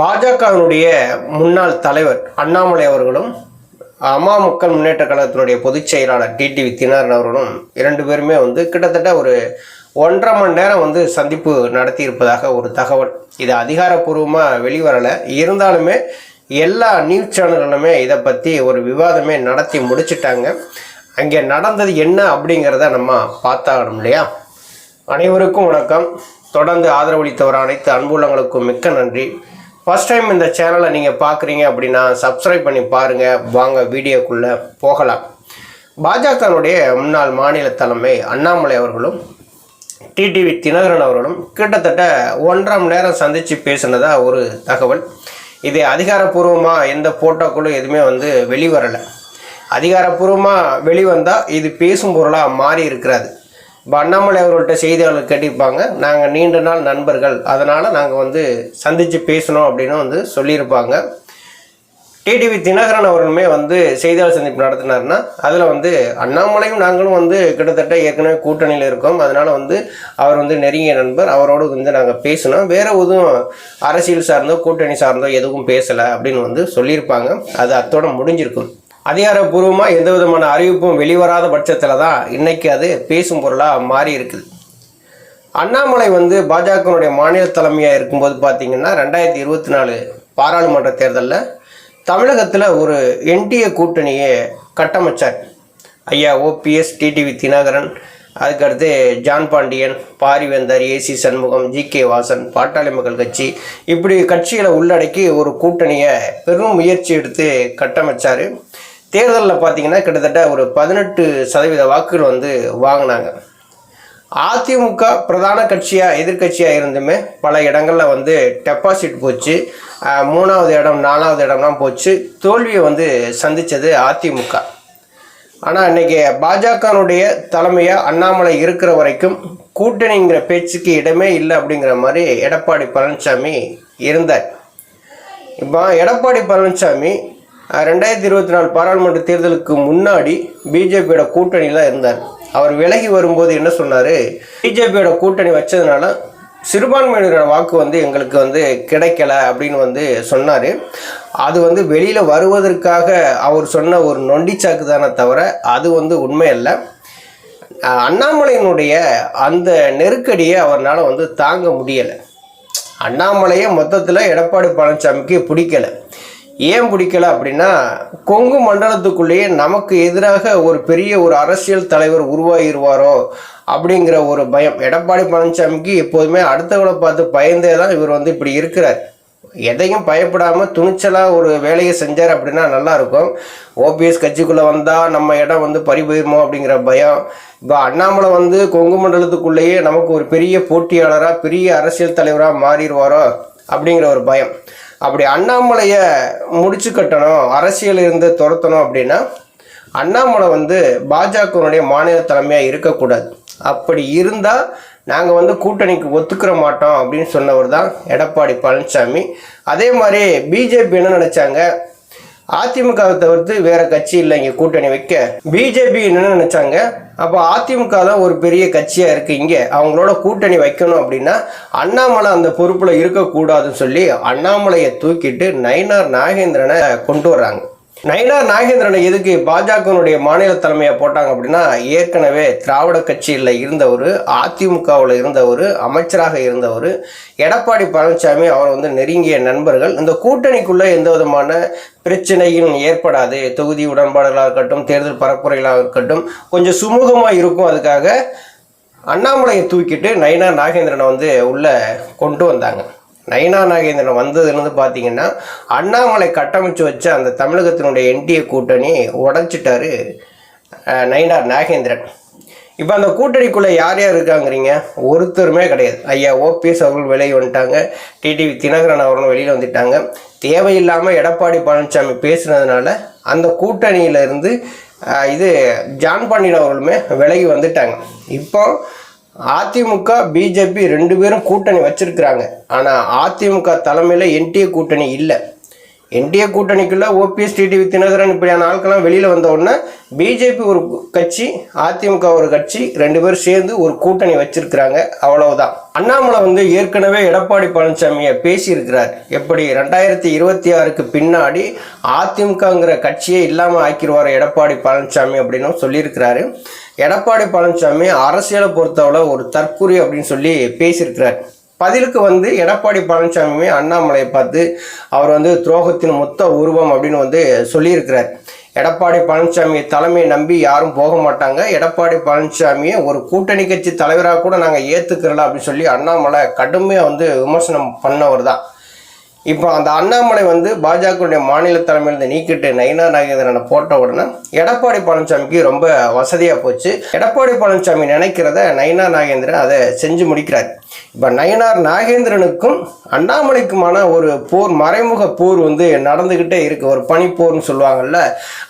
பாஜகவினுடைய முன்னாள் தலைவர் அண்ணாமலை அவர்களும் அம்மா மக்கள் முன்னேற்ற கழகத்தினுடைய பொதுச் செயலாளர் டிடிவி தினகரன் அவர்களும் இரண்டு பேருமே கிட்டத்தட்ட ஒரு 1.5 மணி நேரம் சந்திப்பு நடத்தியிருப்பதாக ஒரு தகவல். இது அதிகாரப்பூர்வமாக வெளிவரலை, இருந்தாலுமே எல்லா நியூஸ் சேனல்களுமே இதை பற்றி ஒரு விவாதமே நடத்தி முடிச்சிட்டாங்க. அங்கே நடந்தது என்ன அப்படிங்கிறத நம்ம பார்த்தாகணும் இல்லையா? அனைவருக்கும் வணக்கம். தொடர்ந்து ஆதரவளித்தவர் அனைத்து அன்புள்ளங்களுக்கும் மிக்க நன்றி. ஃபர்ஸ்ட் டைம் இந்த சேனலை நீங்கள் பார்க்குறீங்க அப்படின்னா சப்ஸ்கிரைப் பண்ணி பாருங்கள். வாங்க வீடியோக்குள்ளே போகலாம். பாஜகனுடைய முன்னாள் மாநில தலைமை அண்ணாமலை அவர்களும் டிடிவி தினகரன் அவர்களும் கிட்டத்தட்ட 1.5 மணி நேரம் சந்தித்து பேசினதா ஒரு தகவல். இது அதிகாரப்பூர்வமாக எந்த ஃபோட்டோக்களும் எதுவுமே வெளிவரலை. அதிகாரப்பூர்வமாக வெளிவந்தால் இது பேசும் பொருளாக மாறி இருக்கிறாது. இப்போ அண்ணாமலை அவர்கள்ட்ட செய்தியாளர் கேட்டிருப்பாங்க, நாங்கள் நீண்ட நாள் நண்பர்கள், அதனால் நாங்கள் சந்தித்து பேசணும் அப்படின்னு சொல்லியிருப்பாங்க. டிடிவி தினகரன் அவர்களுமே செய்தியாளர் சந்திப்பு நடத்தினார்னா அதில் அண்ணாமலையும் நாங்களும் கிட்டத்தட்ட ஏற்கனவே கூட்டணியில் இருக்கோம், அதனால் அவர் நெருங்கிய நண்பர், அவரோடு நாங்கள் பேசினோம், வேறு எதுவும் அரசியல் சார்ந்தோ கூட்டணி சார்ந்தோ எதுவும் பேசலை அப்படின்னு சொல்லியிருப்பாங்க. அது அத்தோடு முடிஞ்சிருக்கும். அதிகாரப்பூர்வமாக எந்த விதமான அறிவிப்பும் வெளிவராத பட்சத்தில் தான் இன்றைக்கி அது பேசும் பொருளாக மாறி இருக்குது. அண்ணாமலை பாஜகனுடைய மாநில தலைமையாக இருக்கும்போது பார்த்திங்கன்னா 2024 பாராளுமன்ற தேர்தலில் தமிழகத்தில் ஒரு என்டிஏ கூட்டணியை கட்டமைச்சார். ஐயா ஓபிஎஸ், டிடிவி தினகரன், அதுக்கடுத்து ஜான் பாண்டியன், பாரிவேந்தர், ஏசி சண்முகம், ஜிகே வாசன், பாட்டாளி மக்கள் கட்சி, இப்படி கட்சிகளை உள்ளடக்கி ஒரு கூட்டணியை பெரும் முயற்சி எடுத்து கட்டமைச்சார். தேர்தலில் பார்த்திங்கன்னா கிட்டத்தட்ட ஒரு 18% வாக்குகள் வாங்கினாங்க. அதிமுக பிரதான கட்சியாக எதிர்கட்சியாக இருந்துமே பல இடங்களில் டெபாசிட் போச்சு, 3வது இடம் 4வது இடம்லாம் போச்சு. தோல்வியை சந்தித்தது அதிமுக. ஆனால் இன்றைக்கி பாஜகனுடைய தலைமையாக அண்ணாமலை இருக்கிற வரைக்கும் கூட்டணிங்கிற பேச்சுக்கு இடமே இல்லை அப்படிங்கிற மாதிரி எடப்பாடி பழனிசாமி இருந்தார். இப்போ எடப்பாடி பழனிசாமி 2024 பாராளுமன்ற தேர்தலுக்கு முன்னாடி பிஜேபியோட கூட்டணியில் இருந்தார். அவர் விலகி வரும்போது என்ன சொன்னார், பிஜேபியோட கூட்டணி வச்சதுனால சிறுபான்மையினரோட வாக்கு எங்களுக்கு கிடைக்கல அப்படின்னு சொன்னார். அது வெளியில் வருவதற்காக அவர் சொன்ன ஒரு நொண்டிச்சாக்கு தானே தவிர அது உண்மை அல்ல. அண்ணாமலையினுடைய அந்த நெருக்கடியை அவரால் தாங்க முடியலை. அண்ணாமலையை மொத்தத்தில் எடப்பாடி பழனிசாமிக்கு பிடிக்கலை. ஏன் பிடிக்கல அப்படின்னா, கொங்கு மண்டலத்துக்குள்ளேயே நமக்கு எதிராக ஒரு பெரிய ஒரு அரசியல் தலைவர் உருவாகிடுவாரோ அப்படிங்கிற ஒரு பயம். எடப்பாடி பழனிசாமிக்கு எப்போதுமே அடுத்தவங்களை பார்த்து பயந்தே தான் இவர் இப்படி இருக்கிறார். எதையும் பயப்படாமல் துணிச்சலாக ஒரு வேலையை செஞ்சார் அப்படின்னா நல்லாயிருக்கும். ஓபிஎஸ் கட்சிக்குள்ளே வந்தால் நம்ம இடம் பறிபோயிருமோ அப்படிங்கிற பயம். இப்போ அண்ணாமலை கொங்கு மண்டலத்துக்குள்ளேயே நமக்கு ஒரு பெரிய போட்டியாளராக பெரிய அரசியல் தலைவராக மாறிடுவாரோ அப்படிங்கிற ஒரு பயம். அப்படி அண்ணாமலையை முடிச்சு கட்டணும், அரசியல் இருந்து துரத்தணும் அப்படின்னா அண்ணாமலை பாஜகனுடைய மாநில தலைமையாக இருக்கக்கூடாது. அப்படி இருந்தால் நாங்கள் கூட்டணிக்கு ஒத்துக்கிற மாட்டோம் அப்படின்னு சொன்னவர் தான் எடப்பாடி பழனிசாமி. அதே மாதிரி பிஜேபி என்ன நினச்சாங்க, அதிமுகவை தவிர்த்து வேறு கட்சி இல்லை இங்கே கூட்டணி வைக்க. பிஜேபி என்ன நினச்சாங்க, அப்போ அதிமுக தான் ஒரு பெரிய கட்சியாக இருக்குது, இங்கே அவங்களோட கூட்டணி வைக்கணும் அப்படின்னா அண்ணாமலை அந்த பொறுப்பில் இருக்கக்கூடாதுன்னு சொல்லி அண்ணாமலையை தூக்கிட்டு நயினார் நாகேந்திரனை கொண்டு வர்றாங்க. நயினார் நாகேந்திரனை எதுக்கு பாஜகனுடைய மாநில தலைமையை போட்டாங்க அப்படின்னா, ஏற்கனவே திராவிட கட்சியில் இருந்தவர், அதிமுகவில் இருந்தவர், அமைச்சராக இருந்தவர். எடப்பாடி பழனிசாமி அவர் நெருங்கிய நண்பர்கள். இந்த கூட்டணிக்குள்ளே எந்த விதமான பிரச்சனையும் ஏற்படாது, தொகுதி உடன்பாடுகளாக இருக்கட்டும், தேர்தல் பரப்புரைகளாக இருக்கட்டும், கொஞ்சம் சுமூகமாக இருக்கும். அதுக்காக அண்ணாமலையை தூக்கிட்டு நயினார் நாகேந்திரனை உள்ளே கொண்டு வந்தாங்க. நயினார் நாகேந்திரன் வந்ததுன்னு பார்த்தீங்கன்னா, அண்ணாமலை கட்டமைச்சு வச்ச அந்த தமிழகத்தினுடைய என்டிஏ கூட்டணி உடைச்சிட்டாரு நயினார் நாகேந்திரன். இப்போ அந்த கூட்டணிக்குள்ளே யார் யார் இருக்காங்கிறீங்க, ஒருத்தருமே கிடையாது. ஐயா ஓபிஎஸ் அவர்கள் வெளியே வந்துட்டாங்க, டிடிவி தினகரன் அவர்களும் வெளியில் வந்துட்டாங்க. தேவையில்லாமல் எடப்பாடி பழனிசாமி பேசுனதுனால அந்த கூட்டணியிலிருந்து ஜான் பாண்டியன் அவர்களுமே விலகி வந்துட்டாங்க. இப்போ அதிமுக பிஜேபி 2 பேரும் கூட்டணி வச்சிருக்கிறாங்க. ஆனால் அதிமுக தலைமையில் என்டிஏ கூட்டணி இல்லை. என்டிஏ கூட்டணிக்குள்ள ஓபிஎஸ் டிடிவி தினகரன் இப்படியான ஆட்கள்லாம் வெளியில் வந்த உடனே பிஜேபி ஒரு கட்சி, அதிமுக ஒரு கட்சி, 2 பேரும் சேர்ந்து ஒரு கூட்டணி வச்சிருக்கிறாங்க, அவ்வளவுதான். அண்ணாமலை வந்து ஏற்கனவே எடப்பாடி பழனிசாமியை பேசியிருக்கிறார். எப்படி 2026க்கு பின்னாடி அதிமுகங்கிற கட்சியே இல்லாமல் ஆக்கிடுவார் எடப்பாடி பழனிசாமி அப்படின்னு சொல்லியிருக்கிறாரு. எடப்பாடி பழனிசாமி அரசியலை பொறுத்தவரை ஒரு தற்குறி அப்படின்னு சொல்லி பேசியிருக்கிறார். பதிலுக்கு வந்து எடப்பாடி பழனிசாமி அண்ணாமலையை பார்த்து அவர் வந்து துரோகத்தின் மொத்த உருவம் அப்படின்னு வந்து சொல்லியிருக்கிறார். எடப்பாடி பழனிசாமியை தலைமையை நம்பி யாரும் போக மாட்டாங்க, எடப்பாடி பழனிசாமியை ஒரு கூட்டணி கட்சி தலைவராக கூட நாங்கள் ஏற்றுக்கிறல அப்படின்னு சொல்லி அண்ணாமலை கடுமையாக வந்து விமர்சனம் பண்ணவர் தான். இப்போ அந்த அண்ணாமலை வந்து பாஜகவுடைய மாநில தலைமையிலிருந்து நீக்கிட்டு நயினா நாகேந்திரனை போட்ட உடனே எடப்பாடி பழனிசாமிக்கு ரொம்ப வசதியாக போச்சு. எடப்பாடி பழனிசாமி நினைக்கிறத நயினா நாகேந்திரன் அதை செஞ்சு முடிக்கிறார். இப்போ நயினார் நாகேந்திரனுக்கும் அண்ணாமலைக்குமான ஒரு போர், மறைமுக போர் வந்து நடந்துக்கிட்டே இருக்குது. ஒரு பனிப்போர்னு சொல்லுவாங்கள்ல,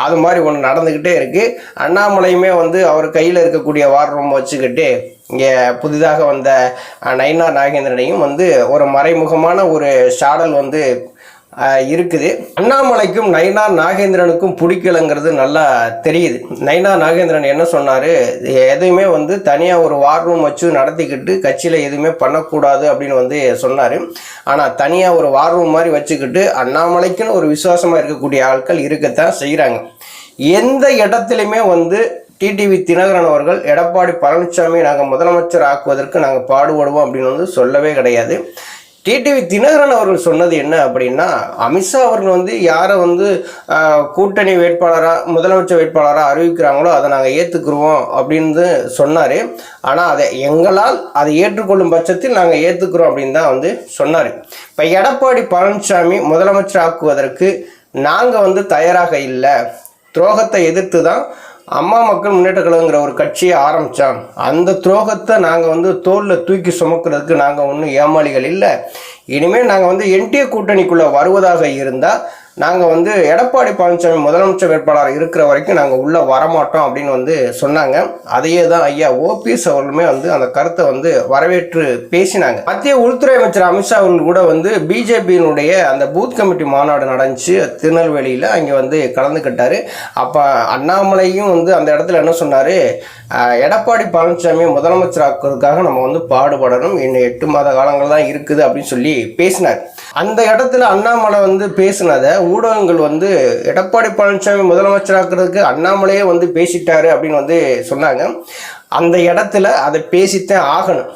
அது மாதிரி ஒன்று நடந்துக்கிட்டே இருக்குது. அண்ணாமலையுமே வந்து அவர் கையில் இருக்கக்கூடிய வார் ரூம் வச்சுக்கிட்டு இங்கே புதிதாக வந்த நயினார் நாகேந்திரனையும் வந்து ஒரு மறைமுகமான ஒரு சாடல் வந்து இருக்குது. அண்ணாமலைக்கும் நயினார் நாகேந்திரனுக்கும் பிடிக்கலைங்கிறது நல்லா தெரியுது. நயினார் நாகேந்திரன் என்ன சொன்னார், எதுவுமே வந்து தனியாக ஒரு வார் ரூம் வச்சு நடத்திக்கிட்டு கட்சியில் எதுவுமே பண்ணக்கூடாது அப்படின்னு வந்து சொன்னார். ஆனால் தனியாக ஒரு வார் ரூம் மாதிரி வச்சுக்கிட்டு அண்ணாமலைக்குன்னு ஒரு விசுவாசமாக இருக்கக்கூடிய ஆட்கள் இருக்கத்தான் செய்கிறாங்க. எந்த இடத்துலையுமே வந்து டிடிவி தினகரன் அவர்கள் எடப்பாடி பழனிசாமி நாங்கள் முதலமைச்சர் ஆக்குவதற்கு நாங்கள் பாடுபடுவோம் அப்படின்னு வந்து சொல்லவே கிடையாது. டிடிவி தினகரன் அவர்கள் சொன்னது என்ன அப்படின்னா, அமித்ஷா அவர்கள் வந்து யாரை வந்து கூட்டணி வேட்பாளராக முதலமைச்சர் வேட்பாளராக அறிவிக்கிறாங்களோ அதை நாங்கள் ஏற்றுக்குருவோம் அப்படின்னு சொன்னார். ஆனால் அதை எங்களால் அதை ஏற்றுக்கொள்ளும் பட்சத்தில் நாங்கள் ஏற்றுக்கிறோம் அப்படின்னு தான் வந்து சொன்னார். இப்போ எடப்பாடி பழனிசாமி முதலமைச்சர் ஆக்குவதற்கு நாங்கள் வந்து தயாராக இல்லை. துரோகத்தை எதிர்த்து தான் அம்மா மக்கள் முன்னேற்ற கழகங்கிற ஒரு கட்சியை ஆரம்பித்தோம். அந்த துரோகத்தை நாங்கள் வந்து தோளில் தூக்கி சுமக்கிறதுக்கு நாங்கள் ஒன்றும் ஏமாளிகள் இல்லை. இனிமேல் நாங்கள் வந்து என்டிஏ கூட்டணிக்குள்ளே வருவதாக இருந்தால் நாங்கள் வந்து எடப்பாடி பழனிசாமி முதலமைச்சர் வேட்பாளர் இருக்கிற வரைக்கும் நாங்கள் உள்ளே வரமாட்டோம் அப்படின்னு வந்து சொன்னாங்க. அதையே தான் ஐயா ஓபிஎஸ் அவர்களுமே வந்து அந்த கருத்தை வந்து வரவேற்று பேசினாங்க. மத்திய உள்துறை அமைச்சர் அமித்ஷா அவர்கள் கூட வந்து பிஜேபியினுடைய அந்த பூத் கமிட்டி மாநாடு நடந்துச்சு திருநெல்வேலியில், அங்கே வந்து கலந்துக்கிட்டார். அப்போ அண்ணாமலையும் வந்து அந்த இடத்துல என்ன சொன்னார், எடப்பாடி பழனிசாமி முதலமைச்சர் ஆக்குறதுக்காக நம்ம வந்து பாடுபடணும், இன்னும் 8 மாத காலங்கள் தான் இருக்குது அப்படின்னு சொல்லி பேசினார். அந்த இடத்துல அண்ணாமலை வந்து பேசினதை ஊடகங்கள் வந்து எடப்பாடி பழனிசாமி முதலமைச்சராக்குறதுக்கு அண்ணாமலையே வந்து பேசிட்டாரு அப்படின்னு வந்து சொன்னாங்க. அந்த இடத்துல அதை பேசித்தான் ஆகணும்.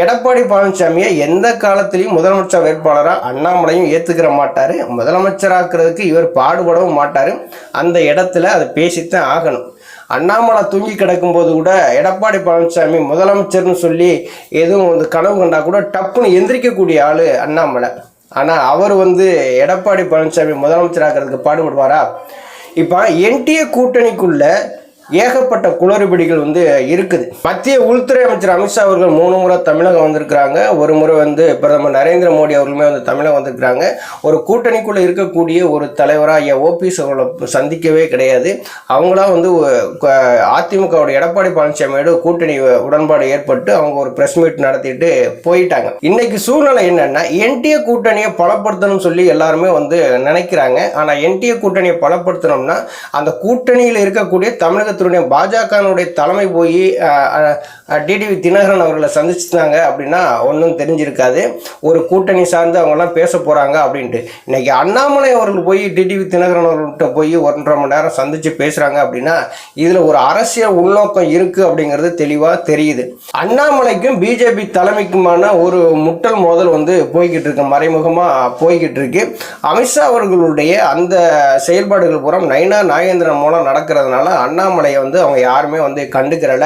எடப்பாடி பழனிசாமியை எந்த காலத்திலையும் முதலமைச்சர் வேட்பாளராக அண்ணாமலையும் ஏற்றுக்கிற மாட்டார், முதலமைச்சராக்குறதுக்கு இவர் பாடுபடவும் மாட்டார். அந்த இடத்துல அதை பேசித்தான் ஆகணும். அண்ணாமலை தூங்கி கிடக்கும்போது கூட எடப்பாடி பழனிசாமி முதலமைச்சர்னு சொல்லி எதுவும் வந்து கனவு கண்டா கூட டப்புன்னு எந்திரிக்கக்கூடிய ஆள் அண்ணாமலை. ஆனால் அவர் வந்து எடப்பாடி பழனிசாமி முதலமைச்சராகிறதுக்கு பாடுபடுவாரா? இப்போ என்டிஏ கூட்டணிக்குள்ள ஏகப்பட்ட குளறுபடிகள் வந்து இருக்குது. மத்திய உள்துறை அமைச்சர் அமித்ஷா அவர்கள் 3 முறை தமிழகம் வந்திருக்கிறாங்க. ஒரு முறை வந்து பிரதமர் நரேந்திர மோடி அவர்களுமே வந்து தமிழகம் வந்திருக்கிறாங்க. ஒரு கூட்டணிக்குள்ளே இருக்கக்கூடிய ஒரு தலைவராக ஓபிஎஸ் அவர்களை சந்திக்கவே கிடையாது. அவங்களாம் வந்து அதிமுகவுடைய எடப்பாடி பழனிசாமியோட கூட்டணி உடன்பாடு ஏற்பட்டு அவங்க ஒரு ப்ரெஸ் மீட் நடத்திட்டு போயிட்டாங்க. இன்னைக்கு சூழ்நிலை என்னன்னா, என்டிஏ கூட்டணியை பலப்படுத்தணும்னு சொல்லி எல்லாருமே வந்து நினைக்கிறாங்க. ஆனால் என்டிஏ கூட்டணியை பலப்படுத்தணும்னா அந்த கூட்டணியில் இருக்கக்கூடிய தமிழக பாஜகனுடைய தலைமை போய் டிடிவி தினகரன் அவர்களை சந்திச்சுட்டாங்க அப்படின்னா ஒன்றும் தெரிஞ்சிருக்காது. ஒரு கூட்டணி சார்ந்து அவங்கெல்லாம் பேச போகிறாங்க அப்படின்ட்டு. இன்னைக்கு அண்ணாமலை அவர்கள் போய் டிடிவி தினகரன் அவர்கள்ட்ட போய் 1.5 மணி நேரம் சந்தித்து பேசுகிறாங்க அப்படின்னா இதில் ஒரு அரசியல் உள்நோக்கம் இருக்குது அப்படிங்கிறது தெளிவாக தெரியுது. அண்ணாமலைக்கும் பிஜேபி தலைமைக்குமான ஒரு முட்டல் மோதல் வந்து போய்கிட்டு இருக்கு, மறைமுகமாக போய்கிட்டு இருக்கு. அமித்ஷா அவர்களுடைய அந்த செயல்பாடுகள் புறம் நயினார் நாகேந்திரன் மூலம் நடக்கிறதுனால அண்ணாமலை வந்து அவங்க யாருமே வந்து கண்டுக்கிறல,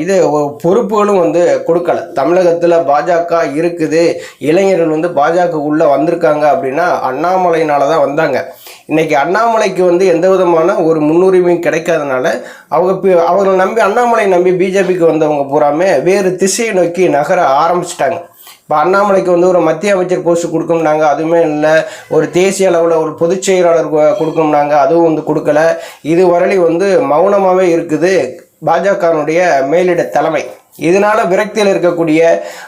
இது பொறுப்புகளும் வந்து கொடுக்கல. தமிழகத்தில் பாஜக இருக்குது, இளைஞர்கள் வந்து பாஜக உள்ள வந்திருக்காங்க அப்படின்னா அண்ணாமலையினால தான் வந்தாங்க. இன்னைக்கு அண்ணாமலைக்கு வந்து எந்த விதமான ஒரு முன்னுரிமையும் கிடைக்காதனால அவங்களை நம்பி அண்ணாமலை நம்பி பிஜேபிக்கு வந்தவங்க பூராமே வேறு திசையை நோக்கி நகர ஆரம்பிச்சிட்டாங்க. இப்போ அண்ணாமலைக்கு வந்து ஒரு மத்திய அமைச்சர் போஸ்ட் கொடுக்கணும்னாங்க, அதுவுமே இல்லை. ஒரு தேசிய அளவில் ஒரு பொதுச் செயலாளர் கொடுக்கணும்னாங்க, அதுவும் வந்து கொடுக்கல. இதுவரையிலும் வந்து மௌனமாகவே இருக்குது பாஜகனுடைய மேலிட தலைமை. இதனால விரக்தியில் இருக்கக்கூடிய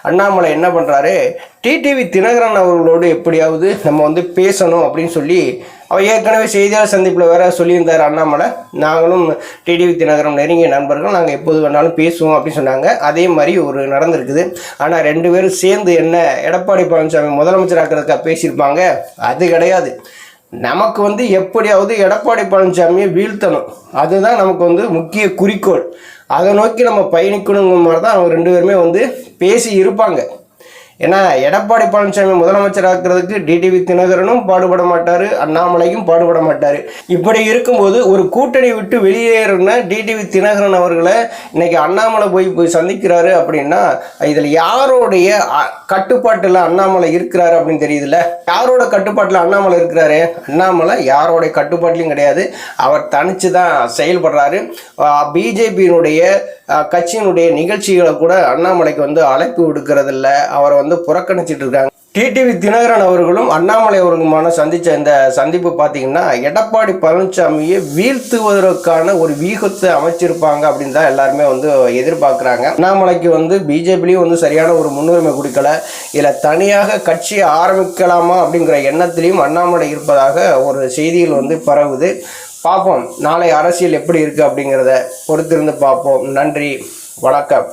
அண்ணாமலை என்ன பண்ணுறாரு, டிடிவி தினகரன் அவர்களோடு எப்படியாவது நம்ம வந்து பேசணும் அப்படின்னு சொல்லி அவர் ஏற்கனவே செய்தியாளர் சந்திப்பில் வேற சொல்லியிருந்தார் அண்ணாமலை. நாங்களும் டிடிவி தினகரன் நெருங்கிய நண்பர்கள், நாங்கள் எப்போது வேணாலும் பேசுவோம் அப்படின்னு சொன்னாங்க. அதே மாதிரி ஒரு நடந்திருக்குது. ஆனால் 2 பேரும் சேர்ந்து என்ன எடப்பாடி பழனிசாமி முதலமைச்சராக்கிறதுக்காக பேசியிருப்பாங்க? அது கிடையாது. நமக்கு வந்து எப்படியாவது எடப்பாடி பழனிசாமியை வீழ்த்தணும், அதுதான் நமக்கு வந்து முக்கிய குறிக்கோள். அதை நோக்கி நம்ம பயணிக்கணுங்கிற மாதிரி தான் அவங்க 2 பேருமே வந்து பேசி இருப்பாங்க. ஏன்னா எடப்பாடி பழனிசாமி முதலமைச்சராக்கிறதுக்கு டிடிவி தினகரனும் பாடுபட மாட்டார், அண்ணாமலையும் பாடுபட மாட்டார். இப்படி இருக்கும்போது ஒரு கூட்டணி விட்டு வெளியேறின டிடிவி தினகரன் அவர்களை இன்னைக்கு அண்ணாமலை போய் சந்திக்கிறாரு அப்படின்னா இதில் யாரோடைய கட்டுப்பாட்டில் அண்ணாமலை இருக்கிறாரு அப்படின்னு தெரியுதுல்ல. யாரோட கட்டுப்பாட்டில் அண்ணாமலை இருக்கிறாரு? அண்ணாமலை யாரோடைய கட்டுப்பாட்டிலையும் கிடையாது. அவர் தனிச்சு தான் செயல்படுறாரு. பிஜேபியினுடைய கட்சியினுடைய நிகழ்ச்சிகளை கூட அண்ணாமலைக்கு வந்து அழைப்பு விடுக்கிறதில்ல, அவரை வந்து புறக்கணிச்சிட்டு இருக்காங்க. டிடிவி தினகரன் அவர்களும் அண்ணாமலை அவர்களுமான சந்தித்த இந்த சந்திப்பு பார்த்தீங்கன்னா எடப்பாடி பழனிசாமியை வீழ்த்துவதற்கான ஒரு வியூகத்தை அமைச்சிருப்பாங்க அப்படின்னு தான் எல்லாருமே வந்து எதிர்பார்க்குறாங்க. அண்ணாமலைக்கு வந்து பிஜேபிலையும் வந்து சரியான ஒரு முன்னுரிமை கொடுக்கல, இதில் தனியாக கட்சி ஆரம்பிக்கலாமா அப்படிங்கிற எண்ணத்திலையும் அண்ணாமலை இருப்பதாக ஒரு செய்திகள் வந்து பரவுது. பார்ப்போம் நாளை அரசியல் எப்படி இருக்குது அப்படிங்கிறத பொறுத்திருந்து பார்ப்போம். நன்றி, வணக்கம்.